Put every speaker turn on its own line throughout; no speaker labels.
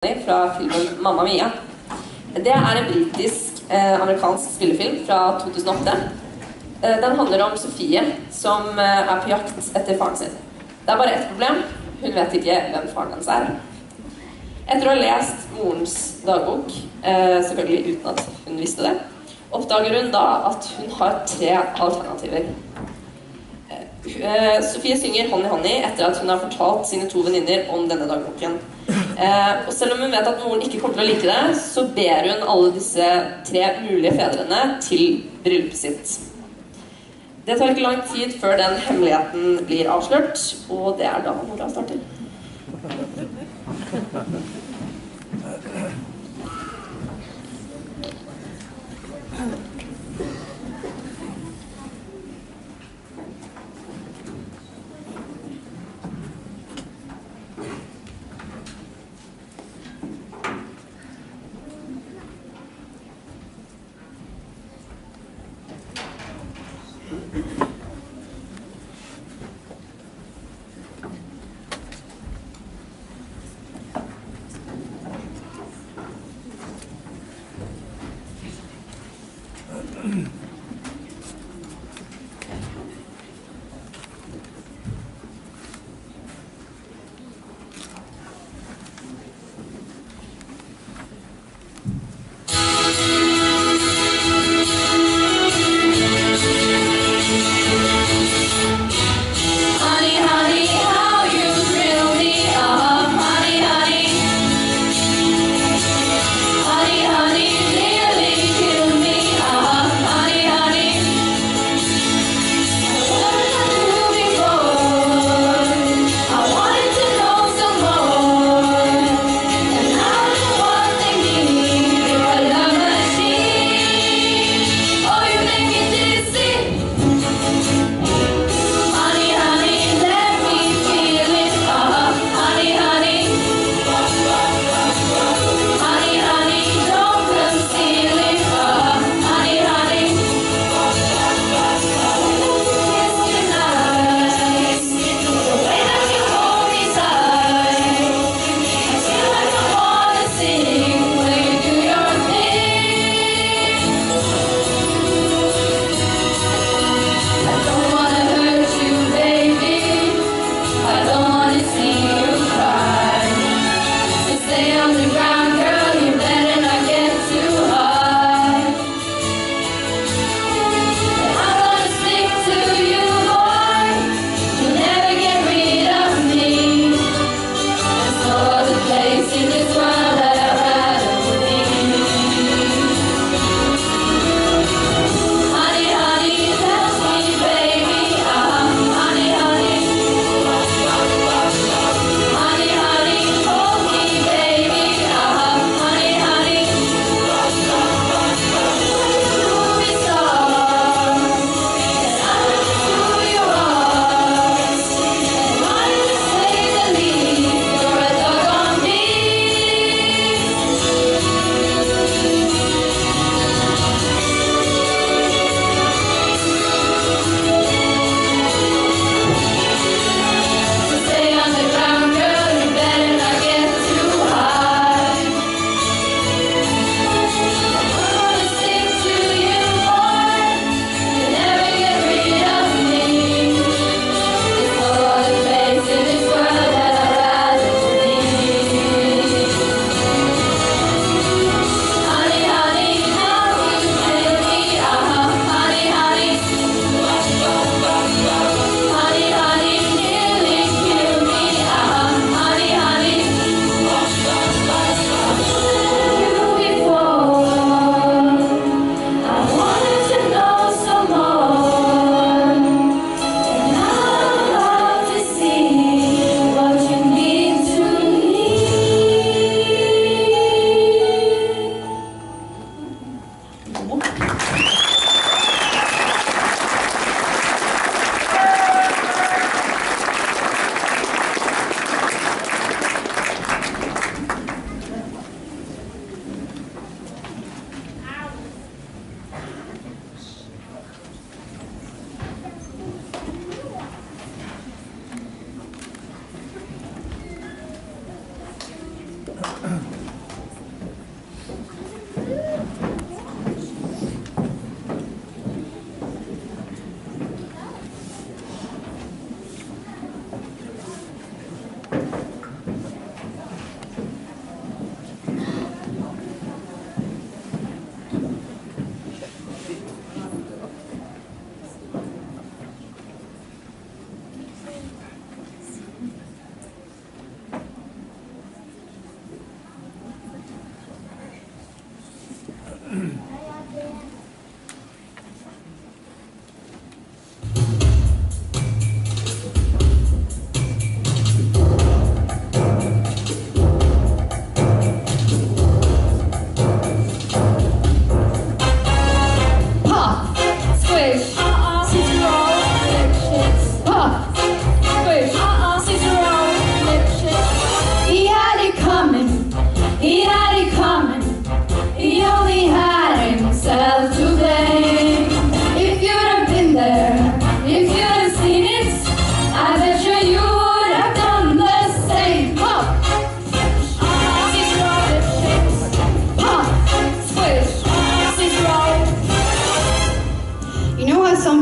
fra filmen Mamma Mia. Det er en britisk-amerikansk spillefilm fra 2008. Den handler om Sofie, som er på jakt etter faren sin. Det er bare ett problem. Hun vet ikke hvem faren hans er. Etter å ha lest morens dagbok, selvfølgelig uten at hun visste det, oppdager hun da at hun har 3 alternativer. Sofie synger hånd i hånd i etter at hun har fortalt sine 2 venninner om denne dagboken. Og selv om hun vet at moren ikke kommer til å like det, så ber hun alle disse 3 mulige fedrene til bryllupet sitt. Det tar ikke lang tid før den hemmeligheten blir avslørt, og det er da mora starter.
Honey, honey, really kill me. Honey,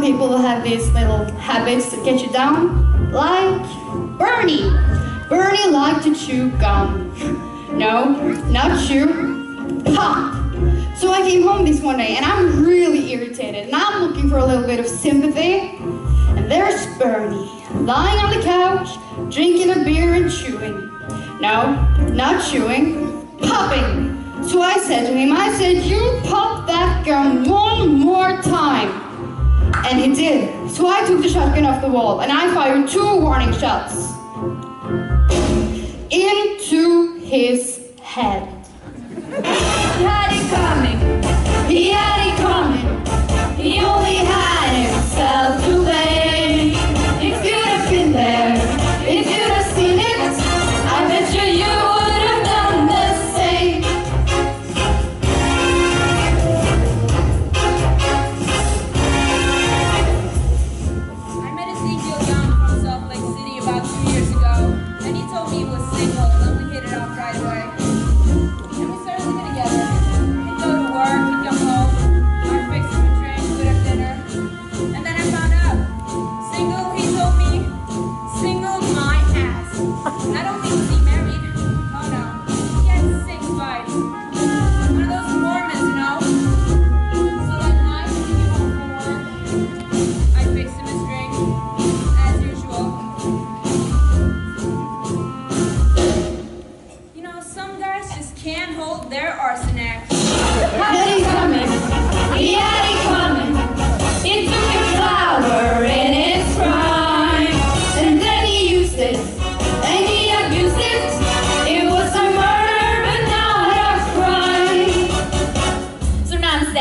People have these little habits that get you down, like Bernie. Bernie liked to chew gum. No, not chew, pop. So I came home this one day and I'm really irritated and I'm looking for a little bit of sympathy. And there's Bernie, lying on the couch, drinking a beer and chewing. No, not chewing, popping. So I said to him, you pop that gum one more time. And he did. So I took the shotgun off the wall and I fired 2 warning shots into his head. He had it coming. He had it coming. He only had himself to blame. If you'd have been there, if you'd have seen it, I bet you would have done the same.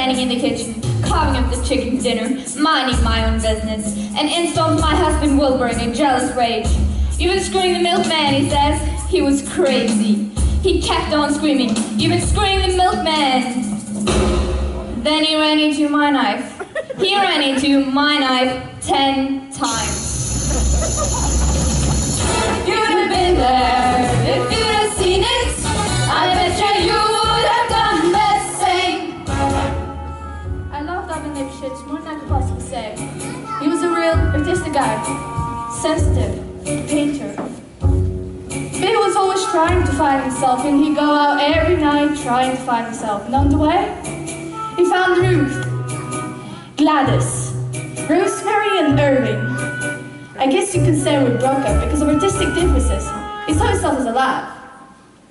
In the kitchen, carving up the chicken dinner, minding my own business, and installed my husband Wilbur in a jealous rage. You've been screwing the milkman, he says. He was crazy. He kept on screaming, you've been screwing the milkman. Then he ran into my knife. He ran into my knife 10 times.
You'd have been there if you'd have seen it. I bet you would have done the same.
I loved Oven Lipschitz more than I could possibly say. He was a real artistic guy, sensitive, painter. But he was always trying to find himself, and he'd go out every night trying to find himself. And on the way, he found Ruth, Gladys, Rosemary, and Irving. I guess you could say we broke up because of artistic differences. He saw himself as alive,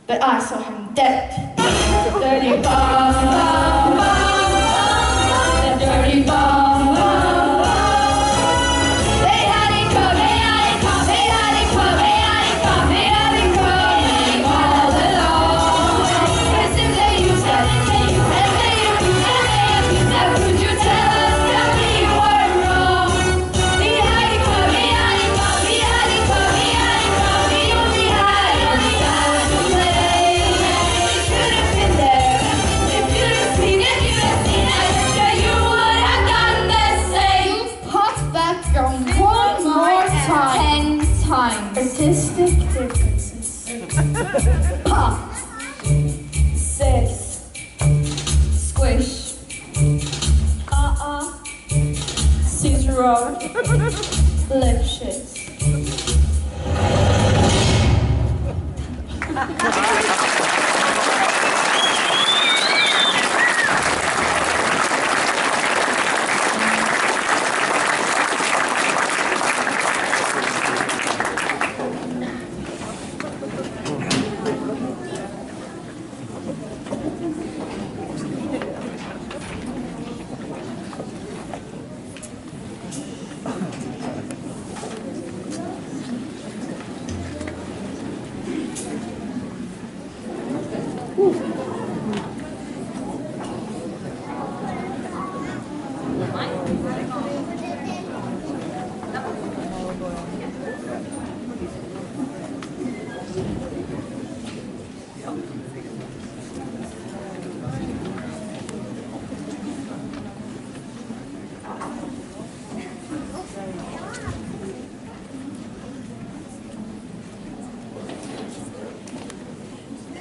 but I saw him dead. Dirty bomb, bomb, bomb, the dirty bomb. Artistic differences. Pop, sis, squish, scissor roll, lip shit.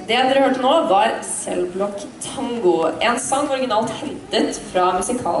Det dere hørte nå var Cellblock Tango, en sang originalt hentet fra musikal